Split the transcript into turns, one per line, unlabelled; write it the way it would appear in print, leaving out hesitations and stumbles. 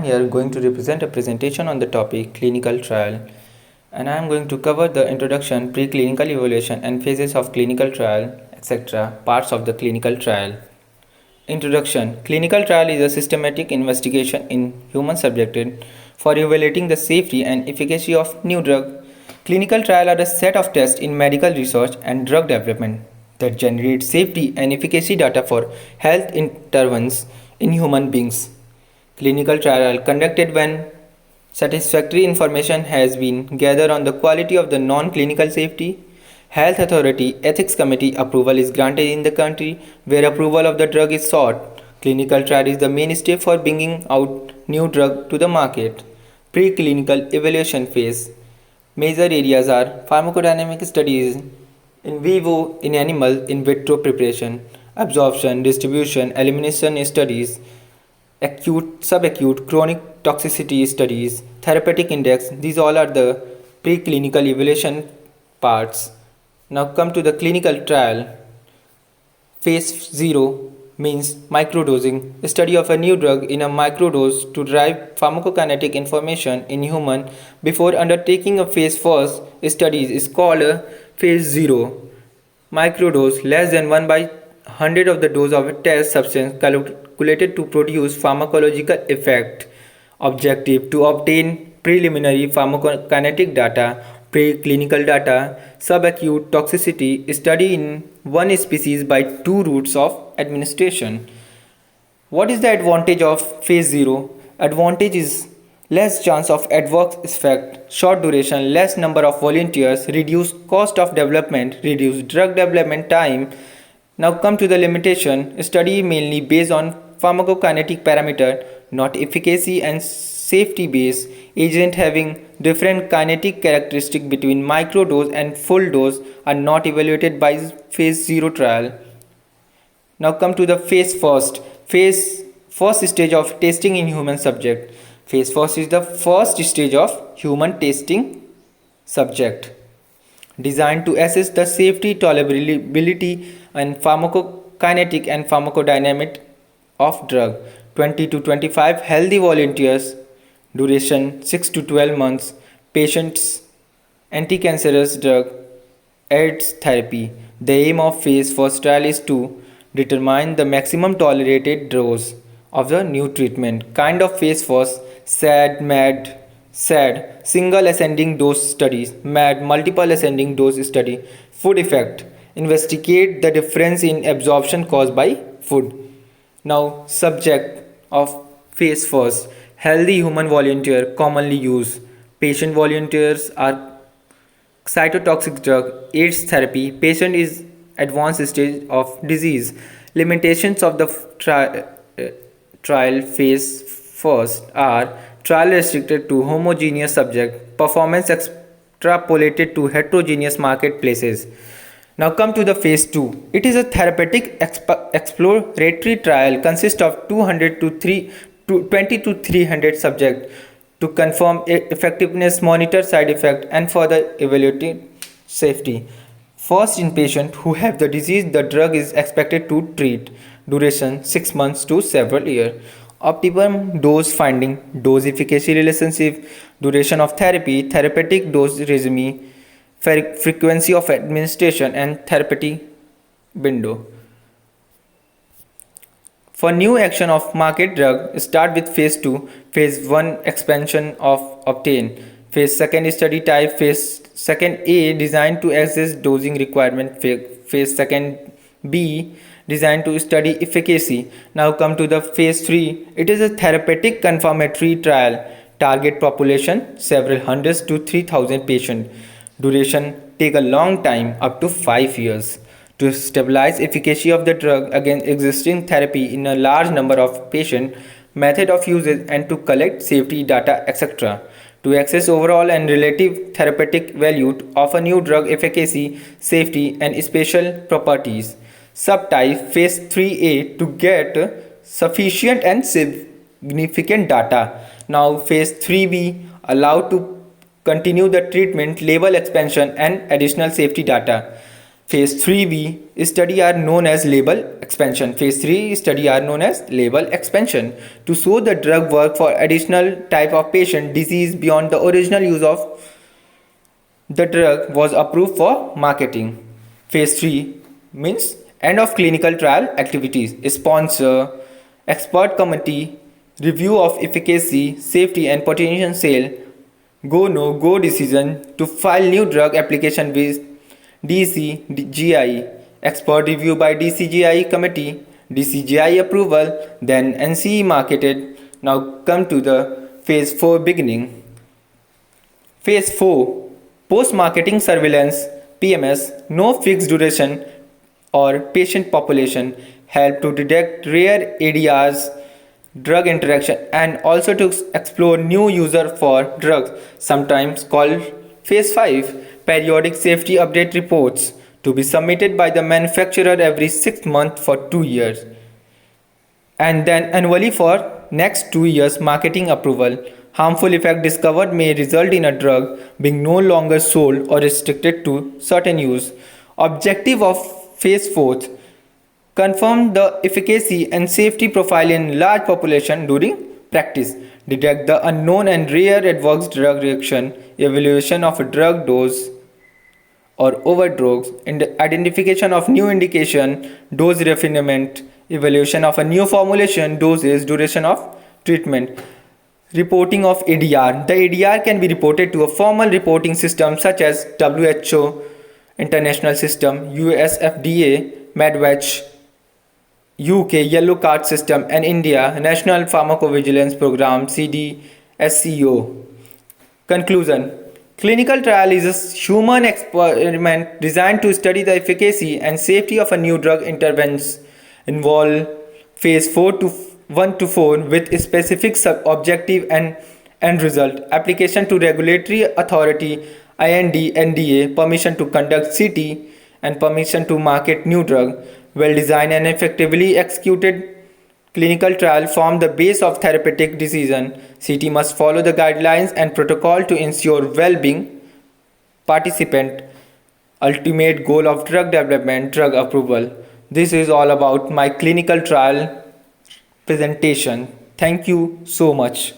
am here going to represent a presentation on the topic clinical trial, and I am going to cover the introduction, preclinical evaluation and phases of clinical trial, etc. parts of the clinical trial. Introduction. Clinical trial is a systematic investigation in human subjects for evaluating the safety and efficacy of new drug. Clinical trial are a set of tests in medical research and drug development that generate safety and efficacy data for health interventions in human beings. Clinical trial are conducted when satisfactory information has been gathered on the quality of the non-clinical safety. Health Authority Ethics Committee approval is granted in the country where approval of the drug is sought. Clinical trial is the mainstay for bringing out new drug to the market. Preclinical evaluation phase. Major areas are pharmacodynamic studies, in vivo, in animal, in vitro preparation, absorption, distribution, elimination studies, acute, subacute, chronic toxicity studies, therapeutic index. These all are the preclinical evaluation parts. Now come to the clinical trial. Phase 0 means microdosing, a study of a new drug in a microdose to derive pharmacokinetic information in human before undertaking a phase 1 studies is called a phase 0. Microdose less than 1 by 100 of the dose of a test substance calculated to produce pharmacological effect. Objective to obtain preliminary pharmacokinetic data, preclinical data, subacute toxicity study in one species by 2 routes of administration. What is the advantage of phase 0? Advantage is less chance of adverse effect, short duration, less number of volunteers, reduced cost of development, reduced drug development time. Now come to the limitation. Study mainly based on pharmacokinetic parameter, not efficacy and safety based. Agent having different kinetic characteristic between microdose and full dose are not evaluated by phase 0 trial. Now come to the phase first. Phase first stage of testing in human subject. Phase first is the first stage of human testing subject, designed to assess the safety, tolerability and pharmacokinetic and pharmacodynamic of drug. 20 to 25 healthy volunteers, duration 6 to 12 months, patients, anti-cancerous drug, AIDS therapy. The aim of phase first trial is to determine the maximum tolerated dose of the new treatment. Kind of phase first: SAD, MAD, SAD, single ascending dose studies, MAD, multiple ascending dose study. Food effect: investigate the difference in absorption caused by food. Now, subject of phase first: healthy human volunteer, commonly used. Patient volunteers are cytotoxic drug, AIDS therapy. Patient is advanced stage of disease. Limitations of the trial phase first are: trial restricted to homogeneous subject, performance extrapolated to heterogeneous marketplaces. Now come to the phase 2. It is a therapeutic exploratory trial, consists of 20 to 300 subjects to confirm effectiveness, monitor side effect and further evaluate safety. First, in patients who have the disease the drug is expected to treat. Duration 6 months to several years. Optimum dose finding, dose efficacy relationship, duration of therapy, therapeutic dose regime, frequency of administration and therapeutic window. For new action of market drug, start with phase 2, phase 1 expansion of obtain, phase 2 study type, phase 2A designed to assess dosing requirement, phase 2B designed to study efficacy. Now come to the phase 3. It is a therapeutic confirmatory trial. Target population several hundreds to 3000 patients. Duration take a long time, up to 5 years, to stabilize efficacy of the drug against existing therapy in a large number of patients, method of usage and to collect safety data, etc. To assess overall and relative therapeutic value of a new drug efficacy, safety and special properties. Subtype phase 3A to get sufficient and significant data. Now phase 3B allowed to continue the treatment, label expansion and additional safety data. Phase 3B study are known as label expansion. Phase 3 study are known as label expansion to show the drug work for additional type of patient disease beyond the original use of the drug was approved for marketing. Phase 3 means end of clinical trial activities, sponsor, expert committee, review of efficacy, safety and potential sale, go no go decision to file new drug application with DCGI, expert review by DCGI committee, DCGI approval, then NCE marketed. Now come to the phase 4 beginning. Phase 4 post marketing surveillance PMS, no fixed duration or patient population, help to detect rare ADRs, drug interaction, and also to explore new user for drugs, sometimes called phase 5. Periodic safety update reports to be submitted by the manufacturer every 6 months for 2 years, and then annually for next 2 years marketing approval. Harmful effect discovered may result in a drug being no longer sold or restricted to certain use. Objective of phase 4: confirm the efficacy and safety profile in large population during practice, detect the unknown and rare adverse drug reaction, evaluation of a drug dose or overdose, identification of new indication, dose refinement, evaluation of a new formulation, doses, duration of treatment. Reporting of ADR. The ADR can be reported to a formal reporting system such as WHO International System, US FDA, MedWatch, UK Yellow Card System, and India National Pharmacovigilance Program CDSCO. Conclusion: clinical trial is a human experiment designed to study the efficacy and safety of a new drug interventions. Involve phase 1 to 4 with specific objective and end result. Application to regulatory authority IND, NDA, permission to conduct CT, and permission to market new drug. Well designed and effectively executed clinical trial form the base of therapeutic decision. CT must follow the guidelines and protocol to ensure well-being participant. Ultimate goal of drug development, drug approval. This is all about my clinical trial presentation. Thank you so much.